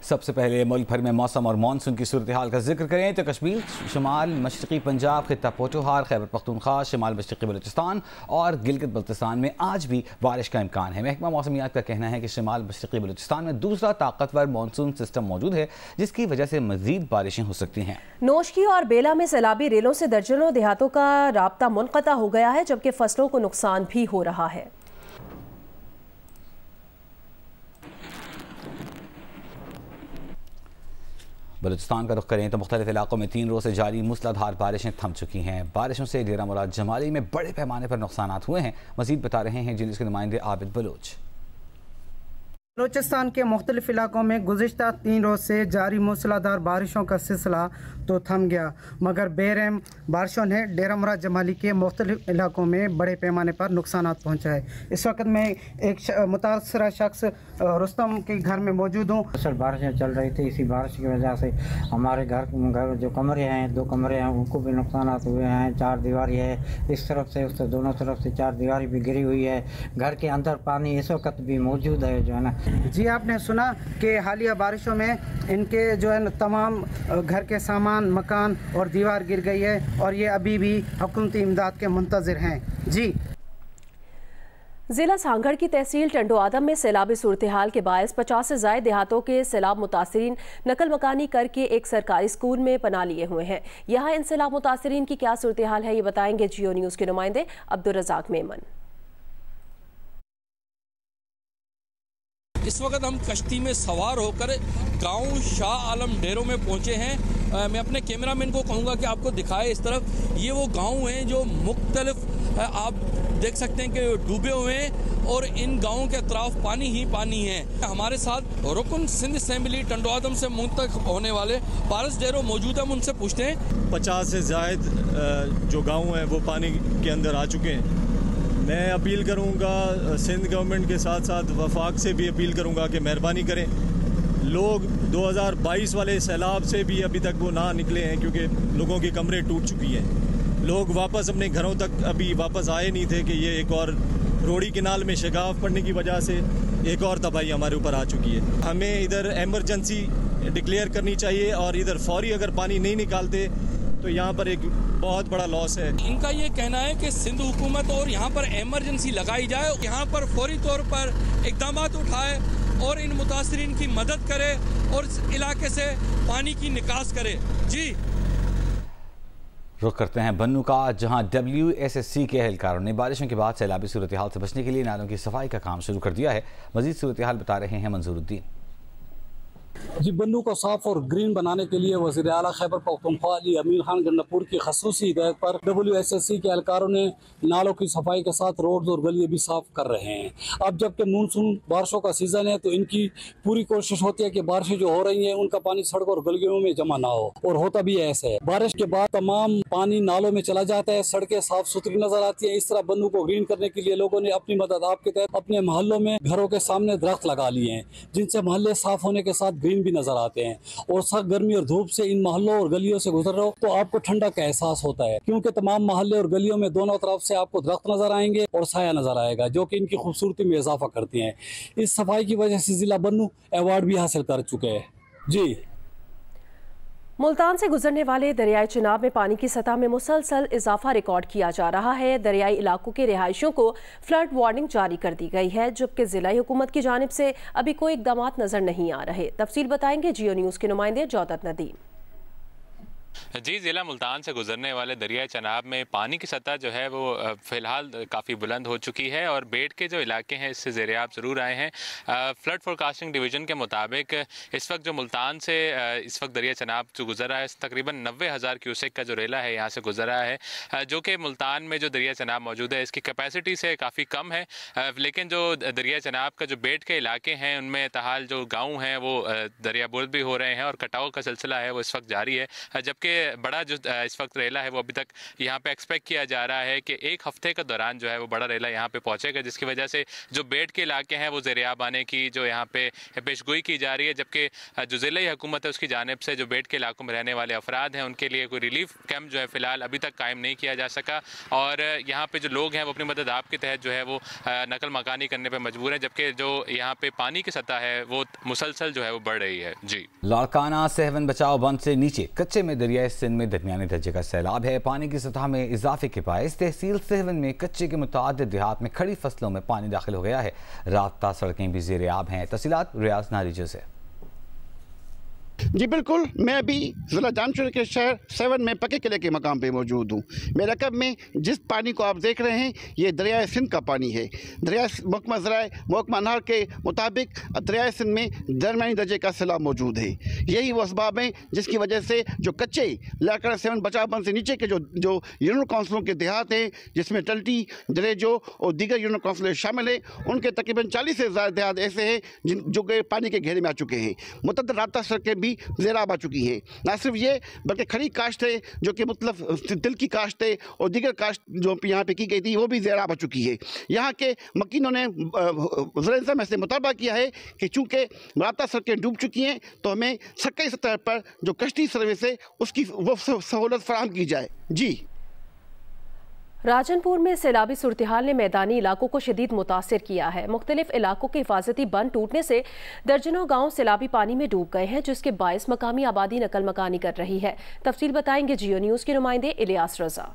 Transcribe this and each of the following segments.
सबसे पहले मुल्क भर में मौसम और मानसून की सूरत हाल का जिक्र करें तो कश्मीर, शुमाल मशरक़ी पंजाब, खित्ता पोठोहार, खैबर पख्तूनख्वा, शुमाल मशरक़ी बलूचिस्तान और गिलगित बल्तिस्तान में आज भी बारिश का इम्कान है। महकमा मौसमियात का कहना है कि शुमाल मशरक़ी बलूचिस्तान में दूसरा ताकतवर मानसून सिस्टम मौजूद है, जिसकी वजह से मज़ीद बारिशें हो सकती हैं। नोशकी और बेला में सैलाबी रेलों से दर्जनों देहातों का राब्ता मुनक़ता हो गया है, जबकि फसलों को नुकसान भी हो रहा है। बलूचिस्तान का रुख करें तो मुख्तलिफ इलाकों में 3 रोज़ से जारी मूसलाधार बारिशें थम चुकी हैं। बारिशों से डेरा मुराद जमाली में बड़े पैमाने पर नुकसान हुए हैं। मजीद बता रहे हैं जिले के नुमाइंदे आबिद बलोच। बलूचिस्तान के मुख्तलिफ इलाकों में गुज़िश्ता 3 रोज़ से जारी मूसलाधार बारिशों का सिलसिला तो थम गया, मगर बेरहम बारिशों ने डेरा मुराद जमाली के मुख्तलिफ इलाकों में बड़े पैमाने पर नुकसान पहुँचाए। इस वक्त मैं एक मुतासरा शख्स रुस्तम के घर में मौजूद हूँ। असल बारिशें चल रही थी, इसी बारिश की वजह से हमारे घर जो कमरे हैं, 2 कमरे हैं, उनको भी नुकसान हुए हैं। 4 दीवारी है, इस तरफ से उस दोनों तरफ से 4 दीवारी भी गिरी हुई है। घर के अंदर पानी इस वक्त भी मौजूद है, जो है ना। जी, आपने सुना कि हालिया बारिशों में इनके जो है तमाम घर के सामान, मकान और दीवार गिर गई है और ये अभी भी हुकूमती इमदाद के मुंतज़िर हैं। जी, जिला सांगड़ की तहसील टंडो आदम में सैलाबी सूरत हाल के बायस 50 से ज़ायद देहातों के सैलाब मुतासरीन नकल मकानी करके एक सरकारी स्कूल में पनाह लिए हुए हैं। यहाँ इन सैलाब मुतासरीन की क्या सूरत हाल है, ये बताएंगे जियो न्यूज़ के नुमाइंदे अब्दुल रज़ाक मेमन। इस वक्त हम कश्ती में सवार होकर गांव शाह आलम डेरों में पहुंचे हैं। मैं अपने कैमरामैन को कहूंगा कि आपको दिखाए इस तरफ। ये वो गांव हैं जो मुख्तलिफ आप देख सकते हैं कि डूबे हुए हैं और इन गांवों के अतराफ पानी ही पानी है। हमारे साथ रुकन सिंध असेंबली टंडो आदम से मुंतखब होने वाले पारस डेरो मौजूद हैं, हम उनसे पूछते हैं। 50 से ज़ायद जो गाँव हैं वो पानी के अंदर आ चुके हैं। मैं अपील करूंगा सिंध गवर्नमेंट के साथ साथ वफाक से भी अपील करूंगा कि मेहरबानी करें। लोग 2022 वाले सैलाब से भी अभी तक वो ना निकले हैं, क्योंकि लोगों की कमरें टूट चुकी हैं। लोग वापस अपने घरों तक अभी वापस आए नहीं थे कि ये एक और रोड़ी किनाल में शिगाफ पड़ने की वजह से एक और तबाही हमारे ऊपर आ चुकी है। हमें इधर एमरजेंसी डिक्लेयर करनी चाहिए और इधर फौरी अगर पानी नहीं निकालते तो यहाँ पर एक बहुत बड़ा लॉस है। इनका ये कहना है कि सिंध हुकूमत और यहाँ पर एमरजेंसी लगाई जाए, यहाँ पर फौरी तौर पर इक़दाम उठाए और इन मुतासरीन की मदद करे और इस इलाके से पानी की निकास करे। जी, रुख करते हैं बन्नू का, जहां WSSC के एहलकारों ने बारिशों के बाद सैलाबी सूरत हाल से बचने के लिए नालों की सफाई का काम शुरू कर दिया है। मजीद सूरत हाल बता रहे हैं मंजूरुद्दीन। जी, बन्नू को साफ और ग्रीन बनाने के लिए वज़ीर आला खैबर पख्तूनख्वा अली अमीर खान गंडापुर की खसूसी हिदायत पर WSSC के एहलकारों ने नालों की सफाई के साथ रोड्स और गलियाँ भी साफ कर रहे हैं। अब जबकि मानसून बारिशों का सीज़न है तो इनकी पूरी कोशिश होती है कि बारिशें जो हो रही हैं उनका पानी सड़कों और गलियों में जमा ना हो, और होता भी ऐसे है। बारिश के बाद तमाम पानी नालों में चला जाता है, सड़कें साफ सुथरी नजर आती हैं। इस तरह बन्नू को ग्रीन करने के लिए लोगों ने अपनी मदद आप के तहत अपने मोहल्लों में घरों के सामने दरख्त लगा लिए हैं, जिनसे मोहल्ले साफ होने के साथ ग्रीन भी नजर आते हैं। और सख्त गर्मी और धूप से इन मोहल्लों और गलियों से गुजर रहे हो तो आपको ठंडा का एहसास होता है, क्योंकि तमाम मोहल्ले और गलियों में दोनों तरफ से आपको दरख्त नजर आएंगे और साया नजर आएगा, जो कि इनकी खूबसूरती में इजाफा करती हैं। इस सफाई की वजह से जिला बन्नू अवार्ड भी हासिल कर चुके हैं। जी, मुल्तान से गुजरने वाले दरियाई चिनाब में पानी की सतह में मुसलसल इजाफा रिकॉर्ड किया जा रहा है। दरियाई इलाकों के रिहायशियों को फ्लड वार्निंग जारी कर दी गई है, जबकि जिला हुकूमत की जानिब से अभी कोई इकदाम नजर नहीं आ रहे। तफसील बताएंगे जियो न्यूज़ के नुमाइंदे जौदत नदीम। जी, ज़िला मुल्तान से गुजरने वाले दरिया चनाब में पानी की सतह जो है वो फ़िलहाल काफ़ी बुलंद हो चुकी है और बेट के जो इलाके हैं इससे ज़ेर-ए-आब ज़रूर आए हैं। फ्लड फोरकास्टिंग डिवीज़न के मुताबिक इस वक्त जो मुल्तान से इस वक्त दरिया चनाब जो गुजर रहा है तकरीबन 90,000 क्यूसेक का जो रेला है यहाँ से गुजर रहा है, जो कि मुल्तान में जो दरिया चनाब मौजूद है इसकी कैपेसिटी से काफ़ी कम है। लेकिन जो दरिया चनाब का जो बेट के इलाके हैं उनमें तहाल जो गाँव हैं वो दरिया बुर्द भी हो रहे हैं और कटाव का सिलसिला है वो इस वक्त जारी है। जब जबकि बड़ा जो इस वक्त रेला है वो अभी तक यहाँ पे एक्सपेक्ट किया जा रहा है कि एक हफ्ते के दौरान जो है वो बड़ा रेला यहाँ पे पहुँचेगा, जिसकी वजह से जो बेड के इलाके हैं वो ज़ेरियाब आने की जो यहाँ पे पेशगोई की जा रही है। जबकि जो ज़िले हुकूमत है उसकी जानिब से जो बेड के इलाकों में रहने वाले अफराद हैं उनके लिए कोई रिलीफ कैंप जो है फ़िलहाल अभी तक कायम नहीं किया जा सका, और यहाँ पे जो लोग हैं वो अपनी मदद आप के तहत जो है वो नकल मकानी करने पर मजबूर है, जबकि जो यहाँ पे पानी की सतह है वो मुसलसल जो है वो बढ़ रही है। जी, लाड़काना सहवन बचाओ बंद से नीचे कच्चे में दरियाई सिंध में दरमियानी दर्जे का सैलाब है। पानी की सतह में इजाफे के बायस तहसील सहवन में कच्चे के मुतादिद देहात में खड़ी फसलों में पानी दाखिल हो गया है। राब्ता सड़कें भी ज़ेर-ए-आब हैं। तफसीलात रियाज नारिजो से। जी बिल्कुल, मैं अभी ज़िला जामशेद के शहर सेवन में पक्के किले के मकाम पे मौजूद हूँ। मेरे रकब में जिस पानी को आप देख रहे हैं ये दरियाए सिंध का पानी है। महकमा ज़राए महकमा नहर के मुताबिक दरियाए सिंध में दरमियानी दर्जे का सैलाब मौजूद है। यही वो असबाब हैं जिसकी वजह से जो कच्चे लाड़काना सेवन बचाव बंद से नीचे के जो यूनियन काउंसिलों के देहात हैं, जिसमें टल्टी, जरेजो और दीगर यूनियन काउंसिल शामिल हैं, उनके तकरीबन 40 से ज़्यादा देहात ऐसे हैं जो कि पानी के घेरे में आ चुके हैं। मुतअद्दिद राब्ता सड़कें भी ज़ेर-ए-आब आ चुकी है। न सिर्फ ये बल्कि खड़ी काश्त है जो कि मतलब तिल की काश्त है और दीगर काश्त जो यहाँ पे की गई थी वो भी ज़ेर-ए-आब आ चुकी है। यहाँ के मकीनों ने ज़राए से मुतालबा किया है कि चूँकि राब्ता सड़कें डूब चुकी हैं तो हमें सरकारी सतह पर जो कश्ती सर्विस है उसकी वो सहूलत फराहम की जाए। जी, राजनपुर में सैलाबी सूरत हाल ने मैदानी इलाकों को शदीद मुतासिर किया है। मुख्तलिफ इलाकों के हिफाजती बंद टूटने से दर्जनों गांव सैलाबी पानी में डूब गए हैं, जिसके बायस मकामी आबादी नकल मकानी कर रही है। तफसील बताएंगे जियो न्यूज़ के नुमाइंदे इलियास रजा।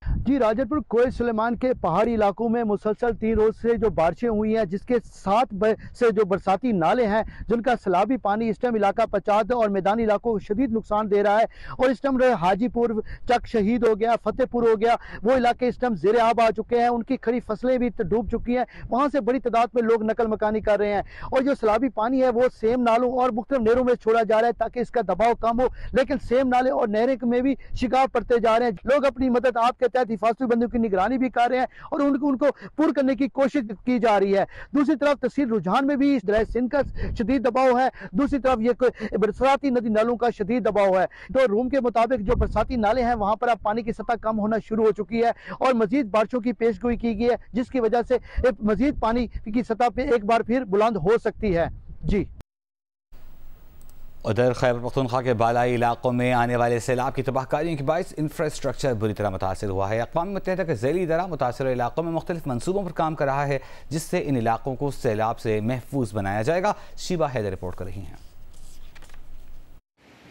जी, राजनपुर कोयल सुलेमान के पहाड़ी इलाकों में मुसलसल 3 रोज से जो बारिशें हुई हैं, जिसके 7 से जो बरसाती नाले हैं जिनका सैलाबी पानी इस टाइम इलाका पचाद और मैदानी इलाकों को शदीद नुकसान दे रहा है। और इस टाइम हाजीपुर चक शहीद हो गया, फतेहपुर हो गया, वो इलाके इस टाइम ज़ेर-ए-आब आ चुके हैं। उनकी खड़ी फसलें भी डूब चुकी हैं। वहाँ से बड़ी तादाद में लोग नकल मकानी कर रहे हैं। और जो सैलाबी पानी है वो सेम नालों और मुख्तलिफ नहरों में छोड़ा जा रहा है ताकि इसका दबाव कम हो, लेकिन सेम नाले और नहरें में भी शिकार पड़ते जा रहे हैं। लोग अपनी मदद आपके तहत हिफाजती बंदों की निगरानी भी कर रहे हैं और उनको पूर्ण करने की कोशिश की जा रही है। दूसरी तरफ तहसील रुझान में भी दरियाए सिंध का शदीद दबाव है। दूसरी तरफ ये बरसाती नदी नालों का शदीद दबाव है। तो रूम के मुताबिक जो बरसाती नाले हैं वहां पर अब पानी की सतह कम होना शुरू हो चुकी है और मजीद बारिशों की पेशगोई की गई है, जिसकी वजह से मजीद पानी की सतह पे एक बार फिर बुलंद हो सकती है। जी, उधर खैबर पख्तूनख्वा के बालाई इलाकों में आने वाले सैलाब की तबाहकारियों के बायस इंफ्रास्ट्रक्चर बुरी तरह मुतासर हुआ है। अक़वाम मुत्तहिदा के ज़ैली इदारा मुतासर इलाकों में मुख्तलिफ मनसूबों पर काम कर रहा है जिससे इन इलाकों को सैलाब से महफूज बनाया जाएगा। शीबा हैदर रिपोर्ट कर रही हैं।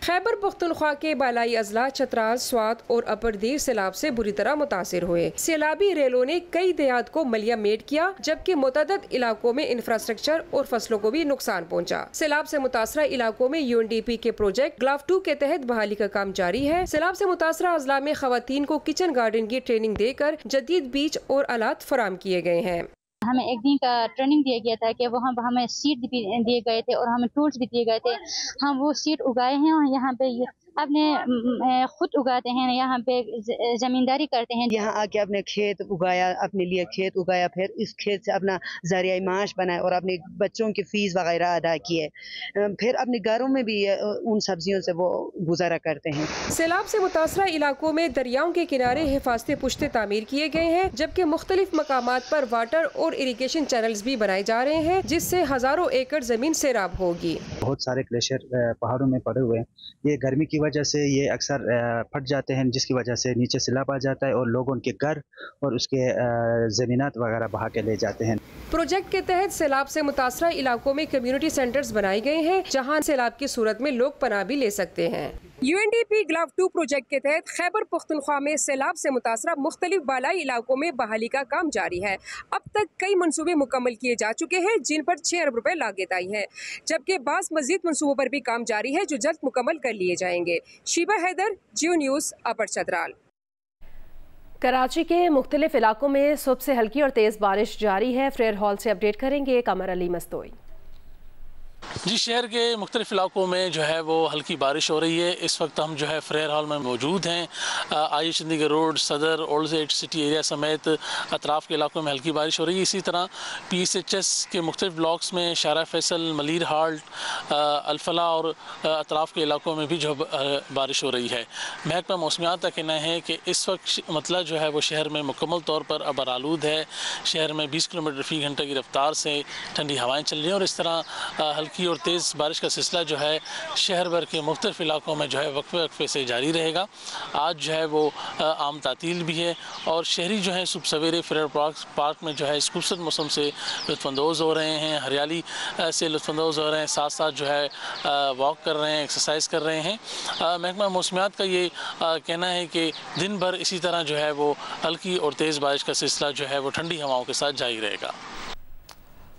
खैबर पख्तूनख्वा के बालाई अजला चतराल, स्वात और अपर दीर सैलाब से बुरी तरह मुतासिर हुए। सैलाबी रेलों ने कई देहात को मलिया मेट किया, जबकि मुतअद्दिद इलाकों में इंफ्रास्ट्रक्चर और फसलों को भी नुकसान पहुंचा। सैलाब से मुतासरा इलाकों में UNDP के प्रोजेक्ट ग्लाफ 2 के तहत बहाली का काम जारी है। सैलाब से मुतासरा अजला में खवातीन को किचन गार्डन की ट्रेनिंग देकर जदीद बीज और आलात फराम किए गए हैं। हमें एक दिन का ट्रेनिंग दिया गया था कि वहाँ हमें सीड दिए गए थे और हमें टूल्स भी दिए गए थे। हम वो सीड उगाए हैं और यहाँ पे अपने खुद उगाते हैं, यहाँ पे जमींदारी करते हैं। यहाँ आके अपने खेत उगाया, अपने लिए खेत उगाया, फिर इस खेत से अपना ज़रिया माश बनाया और अपने बच्चों की फीस वगैरह अदा किए, फिर अपने घरों में भी उन सब्जियों से वो गुजारा करते हैं। सैलाब से मुतासरा इलाकों में दरियाओं के किनारे हिफाजती पुश्ते तामीर किए गए हैं, जबकि मुख्तलिफ मकामात पर वाटर और इरिगेशन चैनल्स भी बनाए जा रहे हैं, जिससे हजारों एकड़ जमीन सैराब होगी। बहुत सारे ग्लेशियर पहाड़ों में पड़े हुए हैं। ये गर्मी की वजह से ये अक्सर फट जाते हैं, जिसकी वजह से नीचे सैलाब आ जाता है और लोगों के घर और उसके ज़मीनात वगैरह बहा के ले जाते हैं। प्रोजेक्ट के तहत सैलाब से मुतासरा इलाकों में कम्युनिटी सेंटर्स बनाए गए हैं, जहां सैलाब की सूरत में लोग पनाह भी ले सकते हैं। UNDP ग्लाफ 2 प्रोजेक्ट के तहत खैबर पख्तूनख्वा में सैलाब से मुतासरा मुख्तलिफ बालाई इलाकों में बहाली का काम जारी है। अब तक कई मनसूबे मुकम्मल किए जा चुके हैं, जिन पर 6 अरब रुपए लागत आई है, जबकि बास मजीद मनसूबों पर भी काम जारी है जो जल्द मुकम्मल कर लिए जाएंगे। शीबा हैदर, जियो न्यूज़, अपर चतराल। कराची के मुख्तलिफ इलाकों में सुबह से हल्की और तेज़ बारिश जारी है। फ्रेयर हॉल से अपडेट करेंगे कमर अली मस्तोई। जी, शहर के मुख्तलिफ इलाकों में जो है वो हल्की बारिश हो रही है। इस वक्त हम जो है फ्रेयर हॉल में मौजूद हैं। आई चंडीगढ़ रोड, सदर, ओल्ड सिटी एरिया समेत अतराफ़ के इलाकों में हल्की बारिश हो रही है। इसी तरह PSHS के मुख्तलिफ ब्लॉक्स में शारा फैसल, मलीर हाल्ट, अल्फला और अतराफ़ के इलाकों में भी जो बारिश हो रही है। महकमा मौसमियात का कहना है कि इस वक्त मतलब जो है वो शहर में मुकम्मल तौर पर अबरालूद है। शहर में 20 किलोमीटर फ़ी घंटे की रफ्तार से ठंडी हवाएँ चल रही हैं और इस तरह हल्की और तेज़ बारिश का सिलसिला जो है शहर भर के मुख्तलिफ इलाकों में जो है वक्फे वक्फे से जारी रहेगा। आज जो है वो आम तातील भी है और शहरी जो है सुबह सवेरे फ्रेयर पार्क में जो है इस खूबसूरत मौसम से लुत्फ़अंदोज़ हो रहे हैं, हरियाली से लुत्फ़अंदोज़ हो रहे हैं, साथ साथ जो है वॉक कर रहे हैं, एक्सरसाइज कर रहे हैं। महकमा मौसमियात का ये कहना है कि दिन भर इसी तरह जो है वो हल्की और तेज़ बारिश का सिलसिला जो है वो ठंडी हवाओं के साथ जारी रहेगा।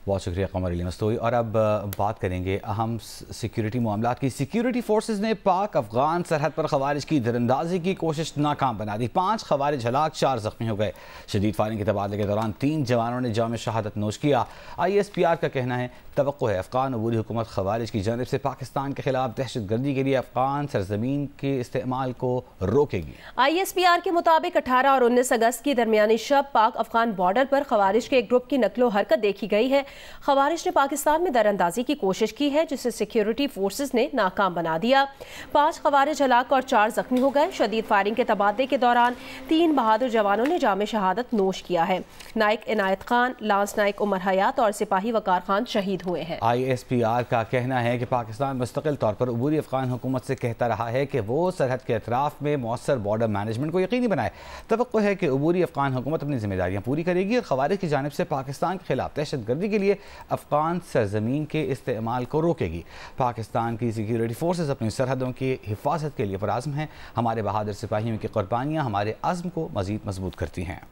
बहुत शुक्रिया कमर अली मस्तूरी। और अब बात करेंगे अहम सिक्योरिटी मामलात की। सिक्योरिटी फोर्सेज ने पाक अफगान सरहद पर खवारिज की दरअंदाजी की कोशिश नाकाम बना दी। 5 खवारिज हलाक, 4 जख्मी हो गए। शदीद फायरिंग के तबादले के दौरान 3 जवानों ने जाम शहादत नोश किया। ISPR का कहना है तवक्को है अफगान अबूरी हुकूमत खवारिज की जानिब से पाकिस्तान के खिलाफ दहशत गर्दी के लिए अफगान सरजमीन के इस्तेमाल को रोकेगी। ISPR के मुताबिक 18 और 19 अगस्त की दरमियानी शब पाक अफगान बॉर्डर पर खवारिज के एक ग्रुप की नकलो हरकत देखी गई है। खवारिज ने पाकिस्तान में दरअंदाजी की कोशिश की है जिसे सिक्योरिटी फोर्सेज ने नाकाम बना दिया। 5 खवारिज हलाक और 4 जख्मी हो गए। शदीद फायरिंग के तबादले के दौरान 3 बहादुर जवानों ने जाम शहादत नोश किया है। नाइक इनायत खान, लांस नाइक उमर हयात और सिपाही वकार खान शहीद हुए हैं। ISPR का कहना है कि पाकिस्तान मुस्तकिल तौर पर अबूरी अफगान हुकूमत से कहता रहा है कि वो सरहद के अतराफ में मौसर बॉर्डर मैनेजमेंट को यकीनी बनाए। तवक्को है कि अबूरी अफगान हुकूमत अपनी जिम्मेदारियां पूरी करेगी और खवारिज की जानिब से पाकिस्तान के खिलाफ दहशत गर्दी के लिए अफगान सरजमीन के इस्तेमाल को रोकेगी। पाकिस्तान की सिक्योरिटी फोर्सेज अपनी सरहदों की हिफाजत के लिए पुरआज़्म हैं। हमारे बहादुर सिपाहियों की कुर्बानियाँ हमारे अज़्म को मज़ीद मजबूत करती हैं।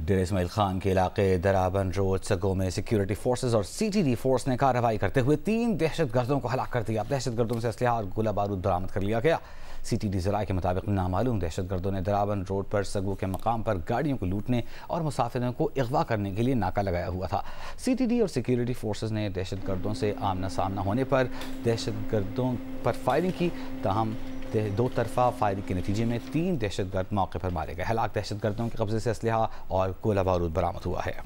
डेर इस्माइल खान के इलाके दराबन रोड सगो में सिक्योरिटी फोर्सेज और CTD फोर्स ने कार्रवाई करते हुए 3 दहशतगर्दों को हलाक कर दिया। दहशतगर्दों से असलहा और गोला बारूद बरामद कर लिया गया। CTD ज़राए के मुताबिक नामालूम दहशतगर्दों ने दराबन रोड पर सगो के मकाम पर गाड़ियों को लूटने और मुसाफिरों को अगवा करने के लिए नाका लगाया हुआ था। CTD और सिक्योरिटी फोर्सेज ने दहशतगर्दों से आमना सामना होने पर दहशतगर्दों पर फायरिंग की। ताहम 2 तरफा फायरिंग के नतीजे में 3 दहशतगर्द मौके पर मारे गए। हलाक दहशतगर्दों के कब्जे से असलहा और गोला बारूद बरामद हुआ है।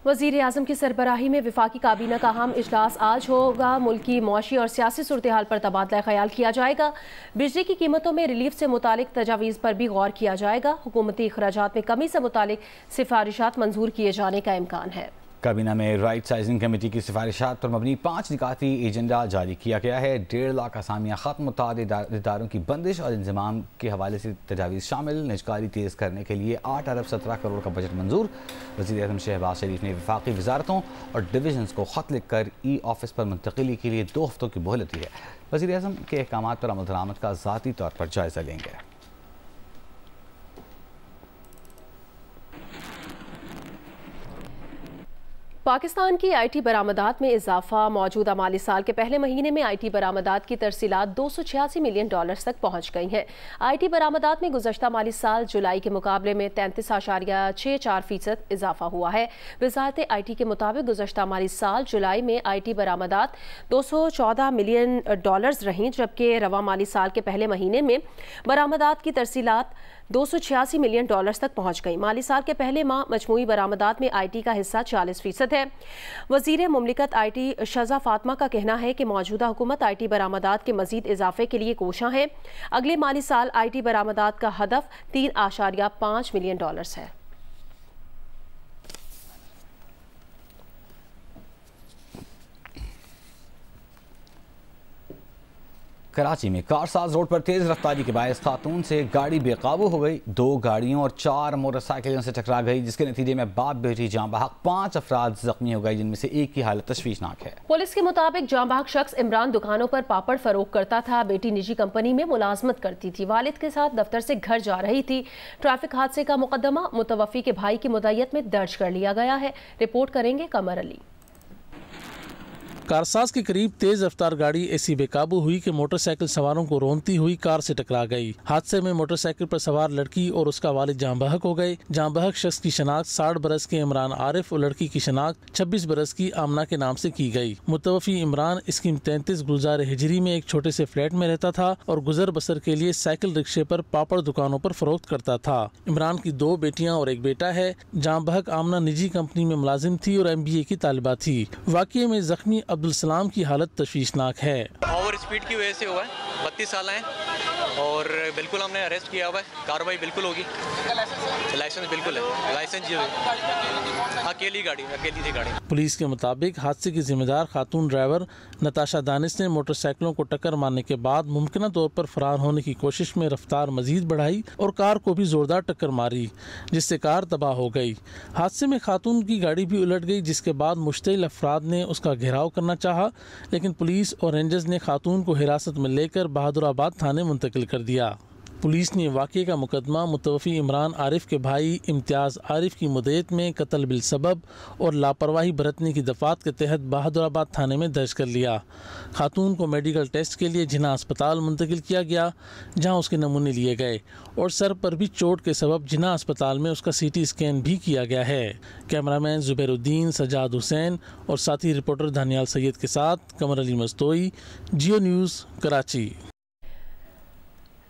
वज़ीर आज़म की सरबराही में वफाकी काबीना का अहम इजलास आज होगा। मुल्की मौशी और सियासी सूरत हाल पर तबादला ख्याल किया जाएगा। बिजली की कीमतों में रिलीफ से मुतालिक तजावीज़ पर भी गौर किया जाएगा। हुकूमती अखराजात में कमी से मुतालिक सिफारिशात मंजूर किए जाने का इम्कान है। काबीना में राइट साइजिंग कमेटी की सिफारिशात पर मबनी 5 निकाती एजेंडा जारी किया गया है। 1.5 लाख असामियाँ खत्म, मुताअद्दिद इदारों की बंदिश और इंजमाम के हवाले से तजावीज़ शामिल, निजकारी तेज़ करने के लिए 8 अरब 17 करोड़ का बजट मंजूर। वज़ीर आज़म शहबाज शरीफ ने वफाकी वजारतों और डिवीजन्स को ख़त लिख कर ऑफिस पर मुंतकिली के लिए 2 हफ्तों की मोहलत दी है। वज़ीर आज़म के अहकामात पर अमल दरामद का ज़ाती तौर पर जायज़ा लेंगे। पाकिस्तान की IT बरामदात में इजाफा। मौजूदा माली साल के पहले महीने में IT बरामदात की तरसीलात $286 मिलियन तक पहुँच गई हैं। IT बरामदात में गुज़श्ता माली साल जुलाई के मुकाबले में 33.64% इजाफा हुआ है। वज़ारत IT के मुताबिक गुज़श्ता माली साल जुलाई में IT बरामदात $214 मिलियन रहीं, जबकि रवा माली साल के पहले महीने में बरामदात की तरसीलात $286 मिलियन तक पहुँच गई। माली साल के पहले माह मजमूई बरामदात में IT का हिस्सा 40% है। वज़ीर मुमलिकत IT शज़ा फातमा का कहना है कि मौजूदा हुकूमत IT बरामदात के मज़ीद इजाफे के लिए कोशां है। अगले माली साल IT बरामदात का हदफ $3.5 मिलियन है। कराची में कारसाज रोड पर तेज रफ्तारी के बायस खातून से गाड़ी बेकाबू हो गई। 2 गाड़ियों और 4 मोटरसाइकिलों से टकरा गई, जिसके नतीजे में बाप बेटी जान बहक 5 अफराद जख्मी हो गए, जिनमें से एक की हालत तशवीशनाक है। पुलिस के मुताबिक जान बहक शख्स इमरान दुकानों पर पापड़ फरोख्त करता था। बेटी निजी कंपनी में मुलाजमत करती थी। वालिद के साथ दफ्तर से घर जा रही थी। ट्रैफिक हादसे का मुकदमा मुतवफ़ी के भाई की मुद्दत में दर्ज कर लिया गया है। रिपोर्ट करेंगे कमर अली। कारसाज के करीब तेज रफ्तार गाड़ी ऐसी बेकाबू हुई कि मोटरसाइकिल सवारों को रौंदती हुई कार से टकरा गई। हादसे में मोटरसाइकिल पर सवार लड़की और उसका वालिद जाँ बहक हो गए। जाँ बहक शख्स की शनाख्त 60 बरस के इमरान आरिफ और लड़की की शनाख्त 26 बरस की आमना के नाम से की गई। मुतवफी इमरान स्कीम 33 गुलजार हिजरी में एक छोटे से फ्लैट में रहता था और गुजर बसर के लिए साइकिल रिक्शे पर पापड़ दुकानों पर फरोख्त करता था। इमरान की 2 बेटियां और एक बेटा है। जाँ बहक आमना निजी कंपनी में मुलाजिम थी और MBA की तालिबा थी। वाक़ये में जख्मी अब्दुल सलाम की हालत तशवीशनाक है। ओवर स्पीड की वजह से हुआ है, 32 साल हैं और बिल्कुल हमने अरेस्ट किया हुआ है, कार्रवाई बिल्कुल होगी। लाइसेंस बिल्कुल है, लाइसेंस जो है अकेली थी गाड़ी। पुलिस के मुताबिक हादसे की जिम्मेदार खातून ड्राइवर नताशा दानिश ने मोटरसाइकिलों को टक्कर मारने के बाद मुमकिन तौर पर फरार होने की कोशिश में रफ्तार मजीद बढ़ाई और कार को भी जोरदार टक्कर मारी, जिससे कार तबाह हो गई। हादसे में खातून की गाड़ी भी उलट गई, जिसके बाद मुश्तिल अफराद ने उसका घेराव करना चाहा, लेकिन पुलिस और रेंजर्स ने खातून को हिरासत में लेकर बहादुराबाद थाने मुंतकिल कर दिया। पुलिस ने वाक़े का मुकदमा मुतवफ़ी इमरान आरिफ के भाई इम्तियाज़ आरिफ की मुद्दत में कत्ल बिल सबब और लापरवाही बरतने की दफ़ात के तहत बहादुराबाद थाने में दर्ज कर लिया। खातून को मेडिकल टेस्ट के लिए जिन्ना अस्पताल मुंतकिल किया गया, जहां उसके नमूने लिए गए और सर पर भी चोट के सबब जिन्ना अस्पताल में उसका CT स्कैन भी किया गया है। कैमरामैन जुबैरुद्दीन, सजाद हुसैन और साथी रिपोर्टर दानियाल सैयद के साथ कमर अली मस्तोई, जियो न्यूज़, कराची।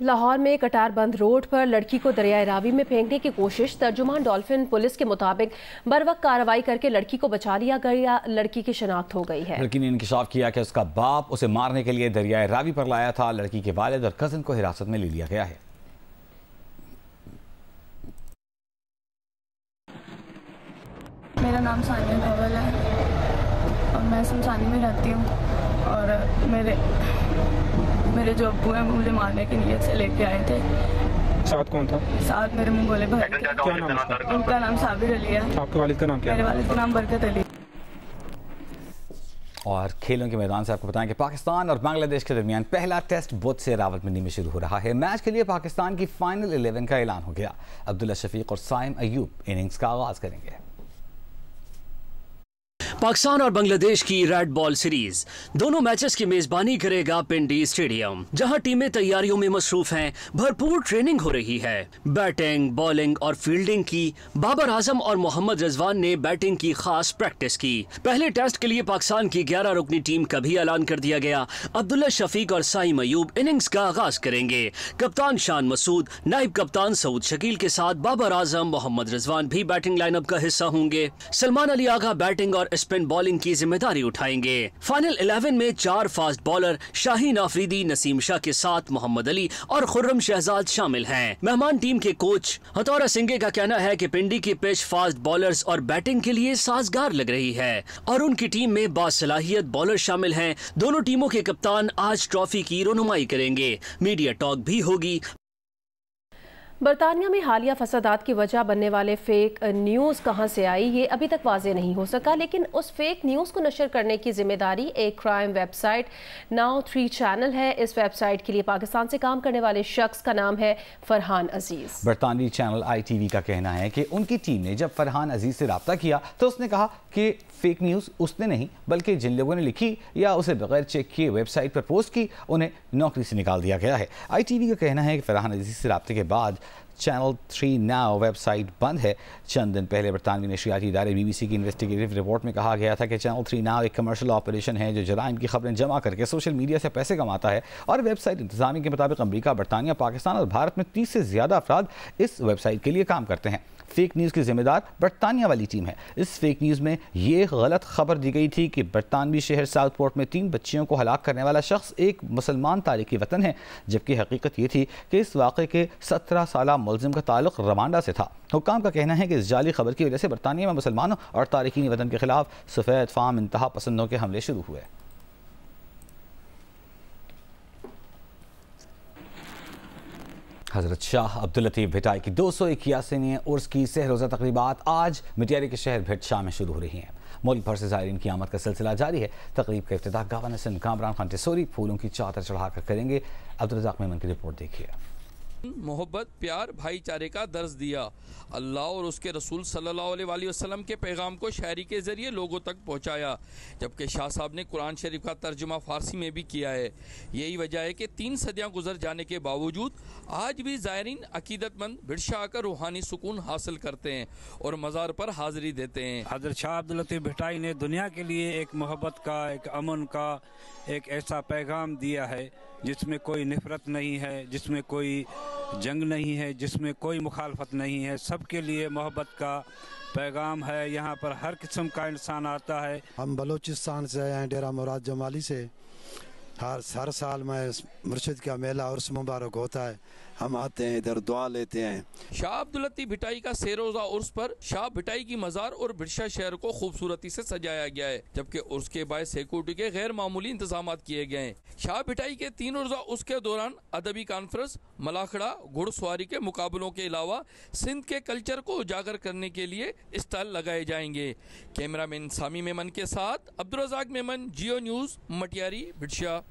लाहौर में कटार बंद रोड पर लड़की को दरियाए रावी में फेंकने की कोशिश। तर्जुमान डॉल्फिन पुलिस के मुताबिक बरवक्त कार्रवाई करके लड़की को बचा लिया गया। लड़की की शनाख्त हो गई है। लड़की ने इंकशाफ किया कि उसका बाप उसे मारने के लिए दरियाए रावी पर लाया था। लड़की के वालिद और कजिन को हिरासत में ले लिया गया है। मेरा नाम सानिया नवल है और मैं शमशानी में रहती हूँ और मेरे जो अब्बू हैं मुझे मारने की नीयत से लेके आए थे। साथ कौन था? साथ मेरे मंगोले भाई। क्या नाम था? उनका नाम साबिर अली है। आपके वालिद का नाम क्या है? मेरे वालिद का नाम बरकत अली। और खेलों के मैदान से आपको बताएं कि पाकिस्तान और बांग्लादेश के दरमियान पहला टेस्ट बुध से रावलपिंडी में शुरू हो रहा है। मैच के लिए पाकिस्तान की फाइनल 11 का ऐलान हो गया। अब्दुल्ला शफीक और साइम अयूब इनिंग्स का आगाज करेंगे। पाकिस्तान और बांग्लादेश की रेड बॉल सीरीज दोनों मैचेस की मेजबानी करेगा पिंडी स्टेडियम, जहां टीमें तैयारियों में मसरूफ हैं। भरपूर ट्रेनिंग हो रही है। बैटिंग, बॉलिंग और फील्डिंग की बाबर आजम और मोहम्मद रिजवान ने बैटिंग की खास प्रैक्टिस की। पहले टेस्ट के लिए पाकिस्तान की 11 रुकनी टीम का भी ऐलान कर दिया गया। अब्दुल्ला शफीक और साइम अयूब इनिंग्स का आगाज करेंगे। कप्तान शान मसूद, नायब कप्तान सऊद शकील के साथ बाबर आजम, मोहम्मद रिजवान भी बैटिंग लाइनअप का हिस्सा होंगे। सलमान अली आगा बैटिंग और स्पिन बॉलिंग की जिम्मेदारी उठाएंगे। फाइनल 11 में 4 फास्ट बॉलर शाहीन आफरीदी, नसीम शाह के साथ मोहम्मद अली और खुर्रम शहजाद शामिल हैं। मेहमान टीम के कोच हथौरा सिंघे का कहना है कि पिंडी की पिच फास्ट बॉलर्स और बैटिंग के लिए साजगार लग रही है और उनकी टीम में बासलाहियत बॉलर शामिल हैं। दोनों टीमों के कप्तान आज ट्रॉफी की रोनुमाई करेंगे। मीडिया टॉक भी होगी। बरतानिया में हालिया फसादात की वजह बनने वाले फेक न्यूज़ कहां से आई, ये अभी तक वाज़ेह नहीं हो सका, लेकिन उस फेक न्यूज़ को नशर करने की जिम्मेदारी एक क्राइम वेबसाइट नाउ 3 चैनल है। इस वेबसाइट के लिए पाकिस्तान से काम करने वाले शख्स का नाम है फरहान अजीज। बरतानवी चैनल ITV का कहना है कि उनकी टीम ने जब फरहान अजीज से रब्ता किया तो उसने कहा कि फेक न्यूज़ उसने नहीं बल्कि जिन लोगों ने लिखी या उसे बगैर चेक किए वेबसाइट पर पोस्ट की, उन्हें नौकरी से निकाल दिया गया है। ITV का कहना है कि फरहान अजीज से रब्ते के बाद चैनल 3 नाउ वेबसाइट बंद है। चंद दिन पहले बरतानवी नशरियाती इदारे BBC की इन्वेस्टिगेटिव रिपोर्ट में कहा गया था कि चैनल 3 नाउ एक कमर्शियल ऑपरेशन है जो जराइम की खबरें जमा करके सोशल मीडिया से पैसे कमाता है। और वेबसाइट इंतजामी के मुताबिक अमरीका, बरतानिया, पाकिस्तान और भारत में 30 से ज़्यादा अफराद इस वेबसाइट के लिए काम करते हैं। फेक न्यूज़ की जिम्मेदार बरतानिया वाली टीम है। इस फेक न्यूज़ में ये गलत खबर दी गई थी कि बरतानवी शहर साउथपोर्ट में 3 बच्चियों को हलाक करने वाला शख्स एक मुसलमान तारिकी वतन है, जबकि हकीकत ये थी कि इस वाक़े के 17 साला मुलजिम का ताल्लुक रवांडा से था। हुक्काम का कहना है कि इस जाली खबर की वजह से बरतानिया में मुसलमानों और तारिकीन वतन के खिलाफ सफ़ेद फाम इंतहा पसंदों के हमले शुरू हुए। हज़रत शाह अब्दुल लतीफ़ भिटाई की 281वीं उर्स की सहरोज़ा तकरीबात आज मिटियारी के शहर भिट शाह में शुरू हो रही हैं। मुल्क भर से ज़ायरीन की आमद का सिलसिला जारी है। तकरीब का इफ्तिताह गवर्नर सिंध कामरान खान टिसोरी फूलों की चादर चढ़ाकर करेंगे। अब्दुल रज़ाक मेमन की रिपोर्ट देखिए। मोहब्बत, प्यार, भाईचारे का दर्ज दिया। अल्लाह और उसके रसूल सल्लल्लाहु अलैहि वसल्लम के पैगाम को शायरी के ज़रिए लोगों तक पहुँचाया, जबकि शाह साहब ने कुरान शरीफ का तर्जुमा फ़ारसी में भी किया है। यही वजह है कि 3 सदियाँ गुजर जाने के बावजूद आज भी ज़ायरीन अकीदतमंद भिड़शा आकर रूहानी सुकून हासिल करते हैं और मज़ार पर हाज़िरी देते हैं। हज़रत शाह अब्दुल लतीफ़ भिटाई ने दुनिया के लिए एक मोहब्बत का, एक अमन का एक ऐसा पैगाम दिया है जिसमें कोई नफ़रत नहीं है, जिसमें कोई जंग नहीं है, जिसमें कोई मुखालफत नहीं है। सबके लिए मोहब्बत का पैगाम है। यहाँ पर हर किस्म का इंसान आता है। हम बलूचिस्तान से आए हैं, डेरा मुराद जमाली से। हर साल में मुर्शिद का मेला उर्स मुबारक होता है, हम आते हैं इधर दुआ लेते हैं। शाह अब्दुल लतीफ़ भिटाई का सेरोज़ा उर्स पर शाह भिटाई की मज़ार और भिड़शा शहर को खूबसूरती से सजाया गया है, जबकि उर्स के बाद सिक्योरिटी के गैर मामूली इंतजाम किए गए हैं। शाह भिटाई के 3 रोज़ा उर्स के दौरान अदबी कॉन्फ्रेंस, मलाखड़ा, घुड़सवारी के मुकाबलों के अलावा सिंध के कल्चर को उजागर करने के लिए स्टॉल लगाए जाएंगे। कैमरामैन सामी मेमन के साथ अब्दुल रज़ाक मेमन, जियो न्यूज़, मटियारी, भिड़शा।